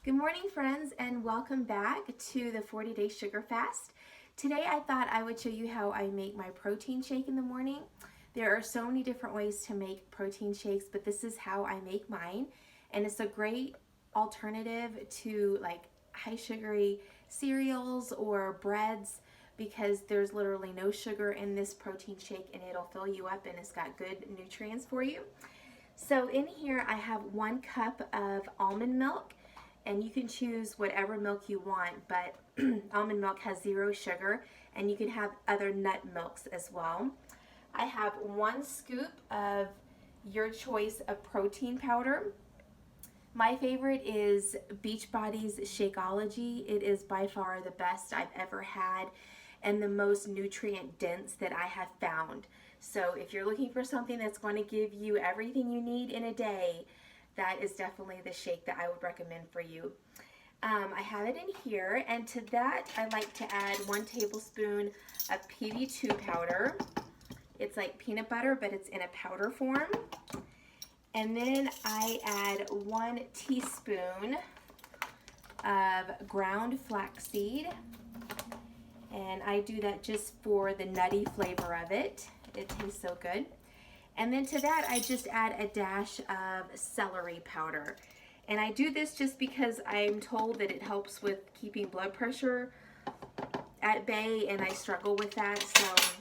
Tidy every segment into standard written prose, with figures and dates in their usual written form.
Good morning, friends, and welcome back to the 40-day sugar fast. Today I thought I would show you how I make my protein shake in the morning. There are so many different ways to make protein shakes, but this is how I make mine, and it's a great alternative to like high sugary cereals or breads because there's literally no sugar in this protein shake and it'll fill you up and it's got good nutrients for you. So in here I have 1 cup of almond milk, and you can choose whatever milk you want, but almond milk has 0 sugar, and you can have other nut milks as well. I have 1 scoop of your choice of protein powder. My favorite is Beachbody's Shakeology. It is by far the best I've ever had and the most nutrient dense that I have found. So if you're looking for something that's going to give you everything you need in a day, that is definitely the shake that I would recommend for you. I have it in here, and to that I like to add 1 tablespoon of PB2 powder. It's like peanut butter, but it's in a powder form. And then I add 1 teaspoon of ground flaxseed, and I do that just for the nutty flavor of it. It tastes so good. And then to that, I just add a dash of celery powder. And I do this just because I'm told that it helps with keeping blood pressure at bay, and I struggle with that. So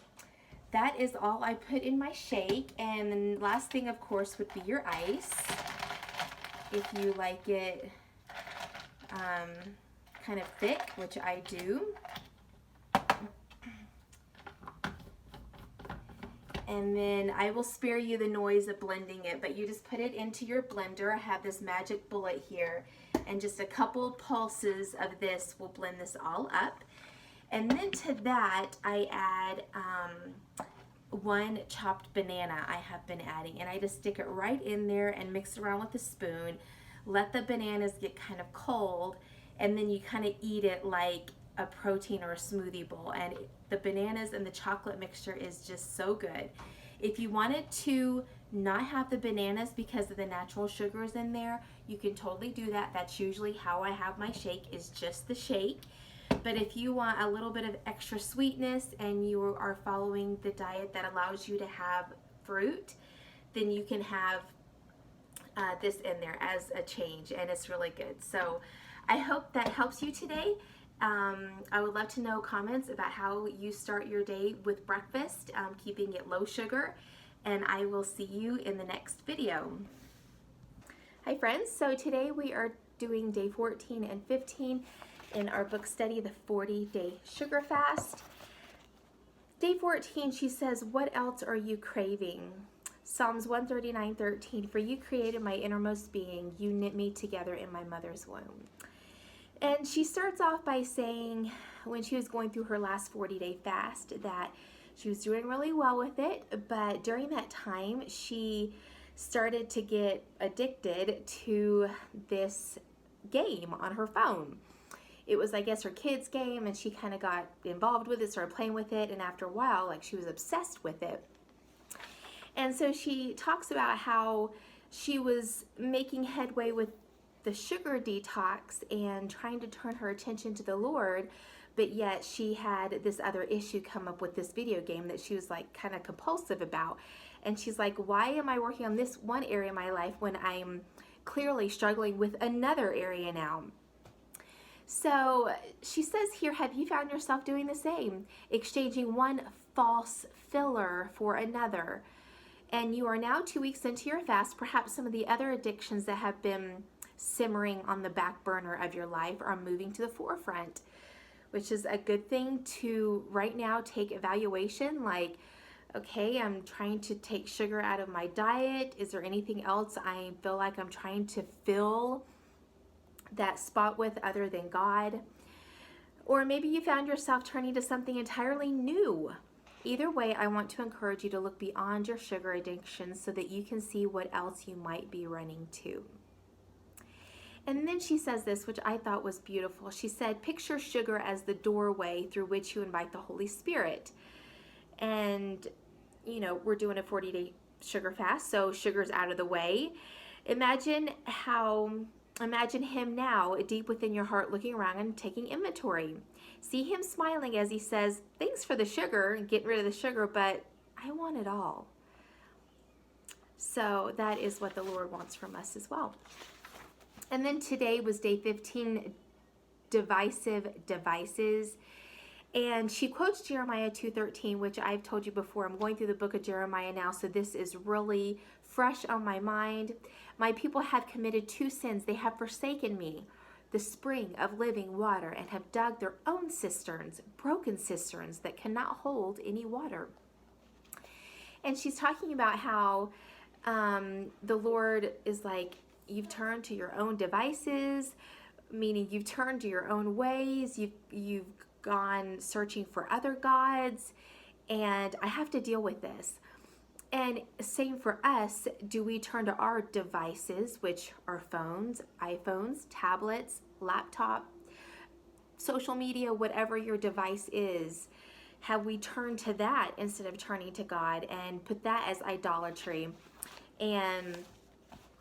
that is all I put in my shake. And then last thing, of course, would be your ice. If you like it kind of thick, which I do. And then I will spare you the noise of blending it, but you just put it into your blender. I have this magic bullet here, and just a couple pulses of this will blend this all up. And then to that, I add 1 chopped banana I have been adding, and I just stick it right in there and mix it around with a spoon. Let the bananas get kind of cold, and then you kind of eat it like a protein or a smoothie bowl, and the bananas and the chocolate mixture is just so good. If you wanted to not have the bananas because of the natural sugars in there, you can totally do that. That's usually how I have my shake, is just the shake. But if you want a little bit of extra sweetness and you are following the diet that allows you to have fruit, then you can have this in there as a change, and it's really good. So I hope that helps you today. I would love to know comments about how you start your day with breakfast, keeping it low sugar, and I will see you in the next video. Hi friends, so today we are doing day 14 and 15 in our book study, the 40-day sugar fast. Day 14, she says, "What else are you craving?" Psalms 139:13, "For you created my innermost being, you knit me together in my mother's womb." And she starts off by saying when she was going through her last 40-day fast that she was doing really well with it, but during that time she started to get addicted to this game on her phone. It was, I guess, her kid's game, and she kind of got involved with it, started playing with it, and after a while, like, she was obsessed with it. And so she talks about how she was making headway with the sugar detox and trying to turn her attention to the Lord, but yet she had this other issue come up with this video game that she was like kind of compulsive about. And she's like, why am I working on this one area of my life when I'm clearly struggling with another area now? So she says here, have you found yourself doing the same, exchanging one false filler for another? And you are now 2 weeks into your fast. Perhaps some of the other addictions that have been simmering on the back burner of your life are moving to the forefront, which is a good thing to right now take evaluation. Like, okay, I'm trying to take sugar out of my diet. Is there anything else I feel like I'm trying to fill that spot with other than God? Or maybe you found yourself turning to something entirely new. Either way, I want to encourage you to look beyond your sugar addiction so that you can see what else you might be running to. And then she says this, which I thought was beautiful. She said, picture sugar as the doorway through which you invite the Holy Spirit. And, you know, we're doing a 40-day sugar fast, so sugar's out of the way. Imagine how Imagine him now deep within your heart looking around and taking inventory. See him smiling as he says, thanks for the sugar and getting rid of the sugar, but I want it all. So that is what the Lord wants from us as well. And then today was day 15, divisive devices. And she quotes Jeremiah 2:13, which I've told you before. I'm going through the book of Jeremiah now, so this is really fresh on my mind. My people have committed 2 sins. They have forsaken me, the spring of living water, and have dug their own cisterns, broken cisterns that cannot hold any water. And she's talking about how the Lord is like, you've turned to your own devices, meaning you've turned to your own ways. You've gone searching for other gods, and I have to deal with this. And same for us, do we turn to our devices, which are phones, iPhones, tablets, laptop, social media, whatever your device is? Have we turned to that instead of turning to God and put that as idolatry? And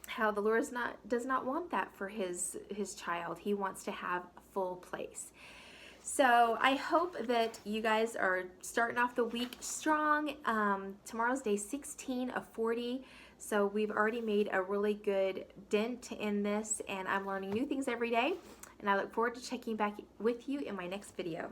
how the Lord does not want that for his child. He wants to have full place. So I hope that you guys are starting off the week strong. Tomorrow's day 16 of 40. So we've already made a really good dent in this, and I'm learning new things every day. And I look forward to checking back with you in my next video.